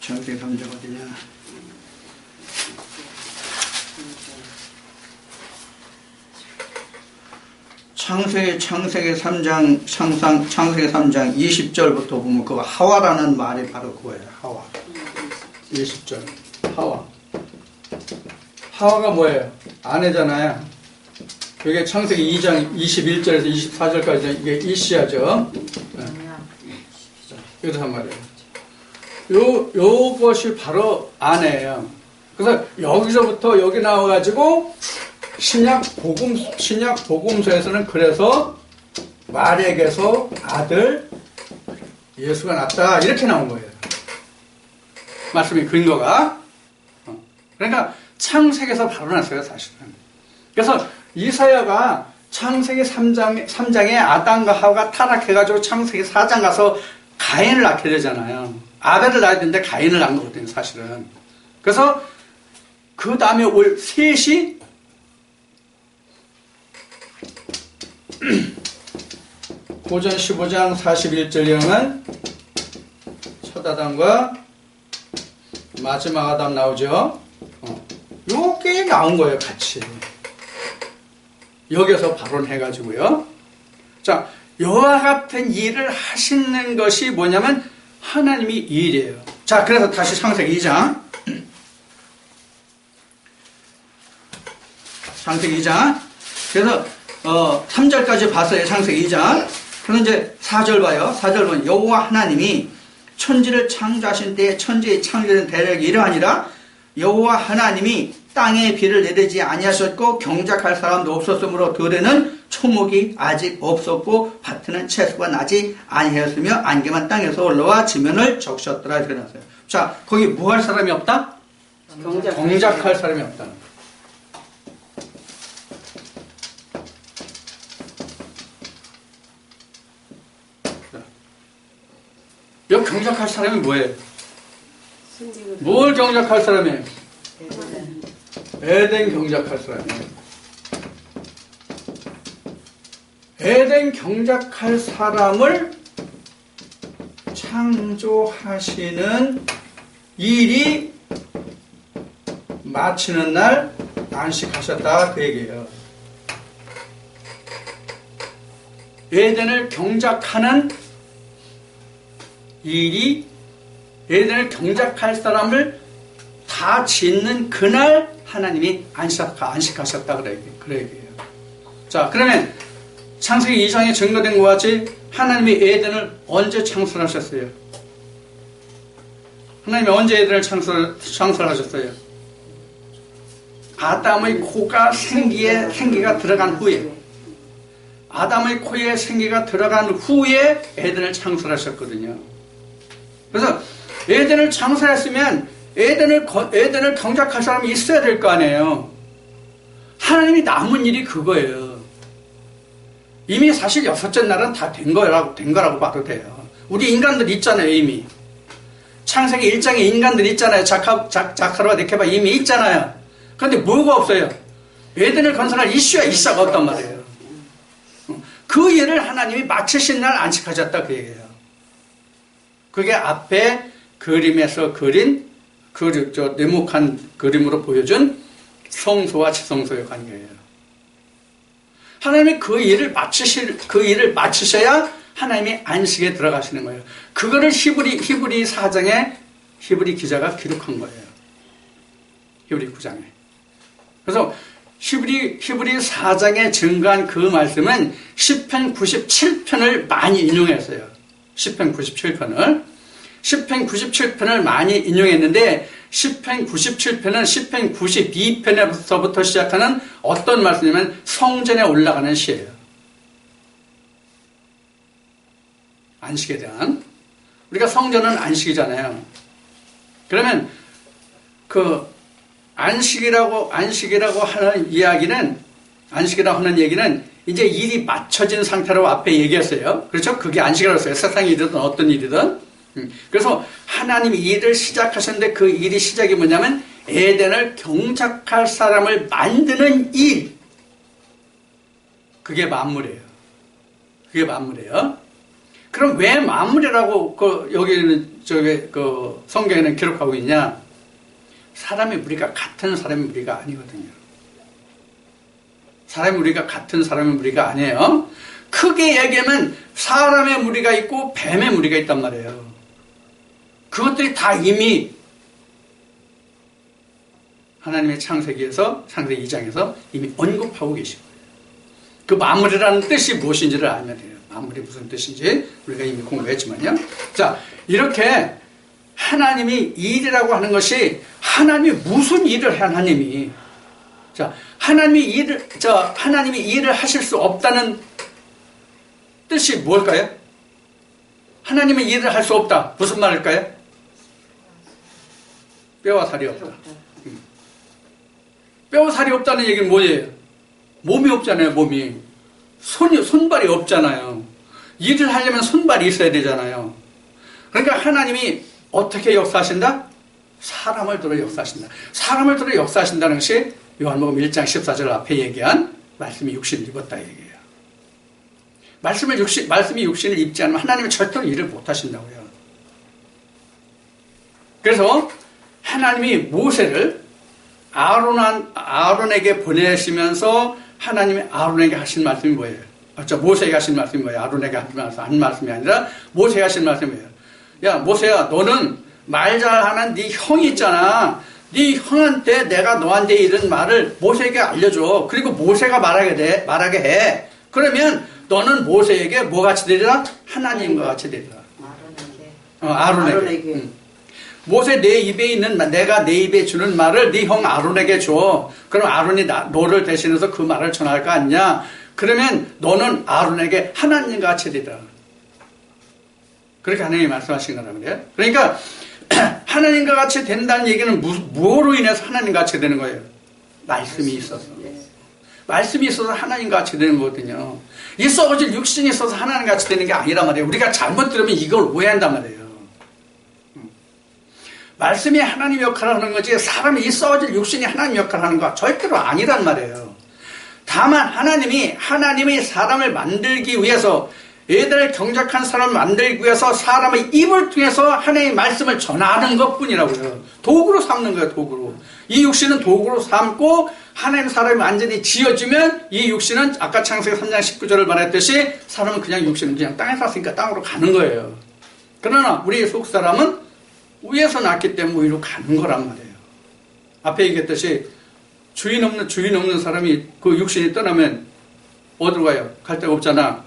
S1: 창세기 3장 어디냐? 창세기 3장, 창세기 3장 20절부터 보면 그 하와라는 말이 바로 그거예요. 하와. 20절. 하와가 뭐예요? 아내잖아요. 이게 창세기 2장 21절에서 24절까지 이게 이시야죠. 네. 이것도 한 말이에요. 요것이 바로 아내예요. 그래서 여기서부터 여기 나와가지고 신약 복음서에서는 그래서 마리아에게서 아들 예수가 낳았다 이렇게 나온 거예요. 말씀이 근거가. 그러니까 창세기에서 바로 났어요, 사실은. 그래서 이사야가 창세기 3장에 아담과 하와가 타락해가지고 창세기 4장 가서 가인을 낳게 되잖아요. 아벨을 낳아야 되는데 가인을 낳은 거거든요, 사실은. 그래서 그 다음에 올 셋이 고전 15장 41절에 의하면 첫 아담과 마지막 아담 나오죠. 요게 나온 거예요, 같이. 여기서 발언해가지고요. 자, 이와 같은 일을 하시는 것이 뭐냐면 하나님이 일이에요. 자, 그래서 다시 창세기 2장. 창세기 2장. 그래서 3절까지 봤어요, 창세기 2장. 그럼 이제 4절 봐요. 4절 보면 여호와 하나님이 천지를 창조하신 때에 천지의 창조된 대략이 이러하니라. 여호와 하나님이 땅에 비를 내리지 아니하셨고 경작할 사람도 없었으므로 들에는 초목이 아직 없었고 밭에는 채소가 나지 아니하였으며 안개만 땅에서 올라와 지면을 적셨더라 이렇게 나왔어요. 자, 거기 뭐 할 사람이 없다? 경작할 사람이 없다. 여기 경작할 사람이 뭐예요? 뭘 경작할 사람이에요? 에덴 경작할 사람이에요. 에덴 경작할 사람을 창조하시는 일이 마치는 날 안식하셨다 그 얘기예요. 에덴을 경작하는 일이 에덴을 경작할 사람을 다 짓는 그날 하나님이 안식하셨다 그래 얘기해요. 자, 그러면 창세기 2장에 증거된 것 같이 하나님이 에덴을 언제 창설하셨어요? 하나님이 언제 에덴을 창설하셨어요? 아담의 코가 생기가 들어간 후에, 아담의 코에 생기가 들어간 후에 에덴을 창설하셨거든요. 그래서 에덴을 창설했으면 에덴을 경작할 사람이 있어야 될 거 아니에요. 하나님이 남은 일이 그거예요. 이미 사실 여섯째 날은 다 된 거라고 봐도 돼요. 우리 인간들 있잖아요, 이미. 창세기 1장에 인간들 있잖아요. 자카르와 네케바 이미 있잖아요. 그런데 뭐가 없어요? 에덴을 건설할 이슈가 없단 말이에요. 그 일을 하나님이 마치신 날 안식하셨다 그 얘기예요. 그게 앞에 그림에서 그린 네모칸 그림으로 보여준 성소와 지성소의 관계예요. 하나님이 그 일을 마치셔야 하나님이 안식에 들어가시는 거예요. 그거를 히브리 4장에 히브리 기자가 기록한 거예요. 히브리 9장에. 그래서 히브리 4장에 증거한 그 말씀은 시편 97편을 많이 인용했어요. 시편 97편을 많이 인용했는데 시편 97편은 시편 92편에서부터 시작하는 어떤 말씀이냐면 성전에 올라가는 시예요. 안식에 대한. 우리가 성전은 안식이잖아요. 그러면 그 안식이라고 하는 얘기는 이제 일이 맞춰진 상태라고 앞에 얘기했어요. 그렇죠? 그게 안식이라고 했어요. 세상 일이든 어떤 일이든. 그래서 하나님이 일을 시작하셨는데 그 일이 시작이 뭐냐면 에덴을 경작할 사람을 만드는 일. 그게 만물이에요. 그럼 왜 만물이라고 여기는 성경에는 기록하고 있냐? 우리가 같은 사람이 우리가 아니거든요. 우리가 같은 사람이 우리가 아니에요. 크게 얘기하면 사람의 무리가 있고 뱀의 무리가 있단 말이에요. 그것들이 다 이미 하나님의 창세기 2장에서 이미 언급하고 계시고요. 그 만물이라는 뜻이 무엇인지를 알면 돼요. 만물이 무슨 뜻인지 우리가 이미 공부했지만요. 자, 이렇게 하나님이 일이라고 하는 것이 하나님이 무슨 일을 해, 하나님이. 자, 하나님이 일을 하실 수 없다는 뜻이 뭘까요? 하나님은 일을 할 수 없다. 무슨 말일까요? 뼈와 살이 없다. 뼈와 살이 없다는 얘기는 뭐예요? 몸이 없잖아요, 몸이. 손발이 없잖아요. 일을 하려면 손발이 있어야 되잖아요. 그러니까 하나님이 어떻게 역사하신다? 사람을 들어 역사하신다. 사람을 들어 역사하신다는 것이 요한복음 1장 14절 앞에 얘기한 말씀이 육신을 입었다 얘기예요. 말씀이 육신을 입지 않으면 하나님은 절대로 일을 못 하신다고요. 그래서 하나님이 모세를 아론에게 보내시면서 하나님이 아론에게 하신 말씀이 뭐예요? 모세에게 하신 말씀이 뭐예요? 아론에게 한 말씀이 아니라 모세에게 하신 말씀이 뭐예요? 야, 모세야, 너는 말 잘하는 네 형이 있잖아. 네 형한테 내가 너한테 이런 말을 모세에게 알려줘. 그리고 모세가 말하게 해. 그러면 너는 모세에게 뭐 같이 되리라? 하나님과 같이 되리라. 아론에게. 모세 내 입에 있는 내가 내 입에 주는 말을 네 형 아론에게 줘. 그럼 아론이 너를 대신해서 그 말을 전할 거 아니냐? 그러면 너는 아론에게 하나님과 같이 되리라. 그렇게 하나님이 말씀하신 거란 말이에요. 그러니까 하나님과 같이 된다는 얘기는 무엇으로 인해서 하나님과 같이 되는 거예요? 말씀이 있어서. 말씀이 있어서 하나님과 같이 되는 거거든요. 이 썩어질 육신이 있어서 하나님과 같이 되는 게 아니란 말이에요. 우리가 잘못 들으면 이걸 오해한단 말이에요. 말씀이 하나님 역할을 하는 거지 사람이 이 썩어질 육신이 하나님 역할을 하는 거 절대로 아니란 말이에요. 다만 하나님이 사람을 만들기 위해서 애들을 경작한 사람을 만들기 위해서 사람의 입을 통해서 하나님의 말씀을 전하는 것뿐이라고요. 도구로 삼는 거예요. 도구로. 이 육신은 도구로 삼고 하나님 사람이 완전히 지어지면 이 육신은 아까 창세기 3장 19절을 말했듯이 사람은 그냥 육신은 그냥 땅에 샀으니까 땅으로 가는 거예요. 그러나 우리 속사람은 위에서 났기 때문에 위로 가는 거란 말이에요. 앞에 얘기했듯이 주인 없는 사람이 그 육신이 떠나면 어디로 가요? 갈 데가 없잖아.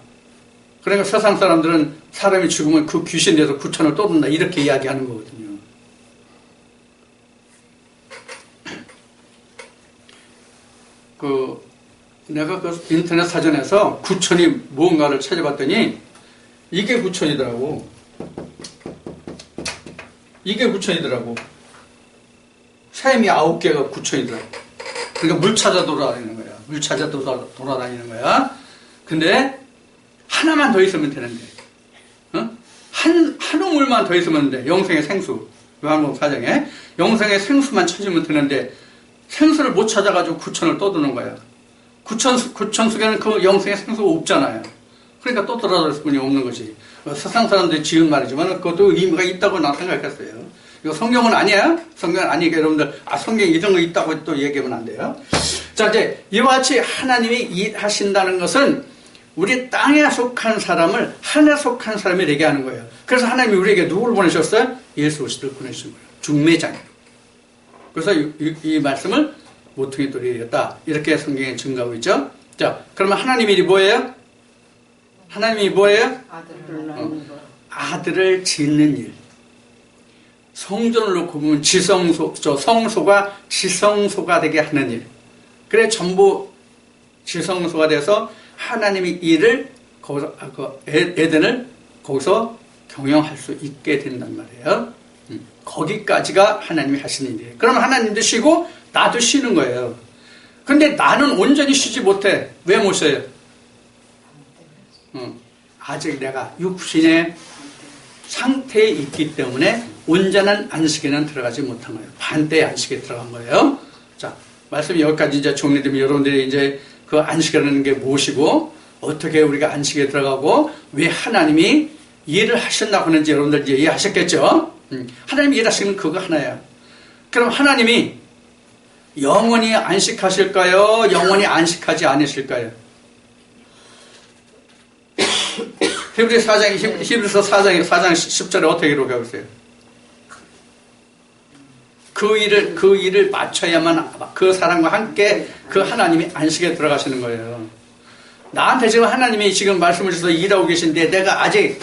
S1: 그러니까 세상 사람들은 사람이 죽으면 그 귀신 돼서 구천을 떠든다 이렇게 이야기하는 거거든요. 내가 그 인터넷 사전에서 구천이 무언가를 찾아봤더니 이게 구천이더라고. 이게 구천이더라고. 샘이 9개가 구천이더라고. 그러니까 물 찾아 돌아다니는 거야. 물 찾아 돌아다니는 거야. 근데 하나만 더 있으면 되는데, 한 우물만 더 있으면 돼. 영생의 생수. 요한복음 4장에 영생의 생수만 찾으면 되는데 생수를 못 찾아가지고 구천을 떠드는 거야. 구천 속에는 그 영생의 생수가 없잖아요. 그러니까 또 돌아갈 수뿐이 없는 거지. 세상 사람들이 지은 말이지만 그것도 의미가 있다고 나 생각했어요. 이거 성경은 아니야? 성경은 아니니까 여러분들, 성경에 이런 거 있다고 또 얘기하면 안 돼요. 자, 이제 이와 같이 하나님이 일하신다는 것은 우리 땅에 속한 사람을 하늘에 속한 사람이 되게 하는 거예요. 그래서 하나님이 우리에게 누구를 보내셨어요? 예수 그리스도를 보내신 거예요. 중매장이로. 그래서 이 말씀을 모퉁이 돌이 되었다. 이렇게 성경에 증거하고 있죠. 자, 그러면 하나님 일이 뭐예요? 하나님이 뭐예요?
S2: 아들을 낳는 거.
S1: 아들을 짓는 일. 성전을 놓고 보면 성소가 지성소가 되게 하는 일. 그래 전부 지성소가 돼서 하나님의 일을 거기서 에덴을 거기서 경영할 수 있게 된단 말이에요. 거기까지가 하나님이 하시는 일이에요. 그럼 하나님도 쉬고 나도 쉬는 거예요. 근데 나는 온전히 쉬지 못해. 왜 못 쉬어요? 아직 내가 육신의 상태에 있기 때문에 온전한 안식에는 들어가지 못한 거예요. 반대의 안식에 들어간 거예요. 자, 말씀이 여기까지 이제 정리되면 여러분들이 이제 그 안식이라는 게 무엇이고 어떻게 우리가 안식에 들어가고 왜 하나님이 일을 하신다고 하는지 여러분들 이제 이해하셨겠죠? 하나님이 일하시는 그거 하나예요. 그럼 하나님이 영원히 안식하실까요? 영원히 안식하지 않으실까요? 히브리서 4장 10절에 어떻게 기록하고 있어요? 그 일을 맞춰야만 그 사람과 함께 그 하나님이 안식에 들어가시는 거예요. 나한테 지금 하나님이 지금 말씀을 주셔서 일하고 계신데 내가 아직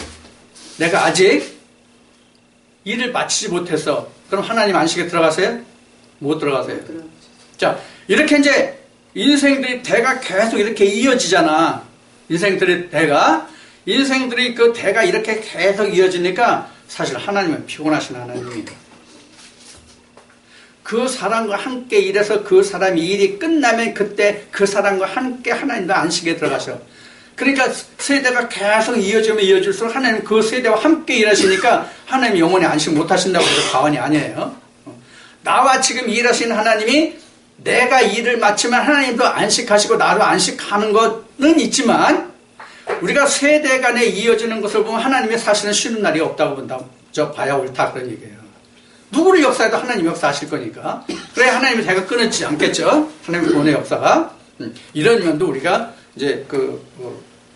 S1: 일을 마치지 못했어. 그럼 하나님 안식에 들어가세요? 못 들어가세요. 자, 이렇게 이제 인생들이 대가 계속 이렇게 이어지잖아. 인생들이 그 대가 이렇게 계속 이어지니까 사실 하나님은 피곤하신 하나님이에요. 그 사람과 함께 일해서 그 사람이 일이 끝나면 그때 그 사람과 함께 하나님도 안식에 들어가셔. 그러니까 세대가 계속 이어질수록 하나님 그 세대와 함께 일하시니까 하나님이 영원히 안식 못 하신다고 해서 과언이 아니에요. 나와 지금 일하시는 하나님이 내가 일을 마치면 하나님도 안식하시고 나도 안식하는 것은 있지만 우리가 세대 간에 이어지는 것을 보면 하나님의 사실은 쉬는 날이 없다고 본다고 봐야 옳다 그런 얘기예요. 누구를 역사해도 하나님 역사하실 거니까. 그래 하나님이 대가 끊어지지 않겠죠. 하나님의 구원의 역사가. 이런 면도 우리가 이제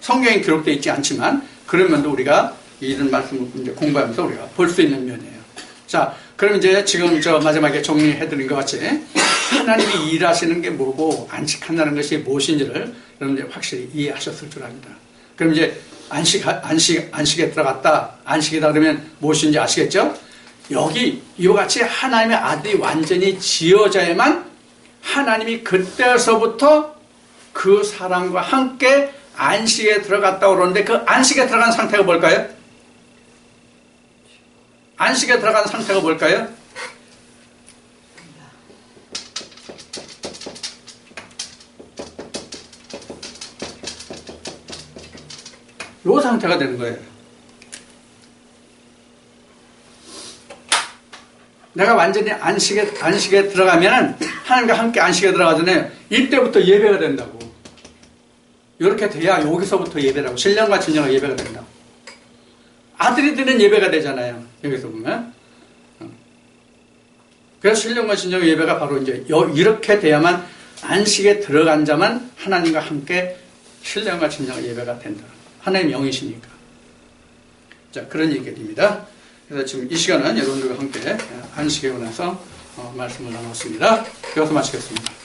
S1: 성경에 기록되어 있지 않지만 그런 면도 우리가 이런 말씀을 이제 공부하면서 우리가 볼 수 있는 면이에요. 자, 그럼 이제 지금 마지막에 정리해드린 것 같이 하나님이 일하시는 게 뭐고 안식한다는 것이 무엇인지를 여러분들 확실히 이해하셨을 줄 압니다. 그럼 이제 안식에 들어갔다. 안식이다 그러면 무엇인지 아시겠죠? 여기 이와 같이 하나님의 아들이 완전히 지어져야만 하나님이 그때서부터 그 사람과 함께 안식에 들어갔다고 그러는데 그 안식에 들어간 상태가 뭘까요? 안식에 들어간 상태가 뭘까요? 요 상태가 되는 거예요. 내가 완전히 안식에 들어가면 하나님과 함께 안식에 들어가잖아요. 이때부터 예배가 된다고. 이렇게 돼야 여기서부터 예배라고. 신령과 진정한 예배가 된다고. 아들이 드는 예배가 되잖아요. 여기서 보면. 그래서 신령과 진정한 예배가 바로 이제 이렇게 돼야만 안식에 들어간 자만 하나님과 함께 신령과 진정한 예배가 된다. 하나님 영이시니까. 자, 그런 얘기입니다. 그래서 지금 이 시간은 여러분들과 함께 안식에 관해서 말씀을 나눴습니다. 여기서 마치겠습니다.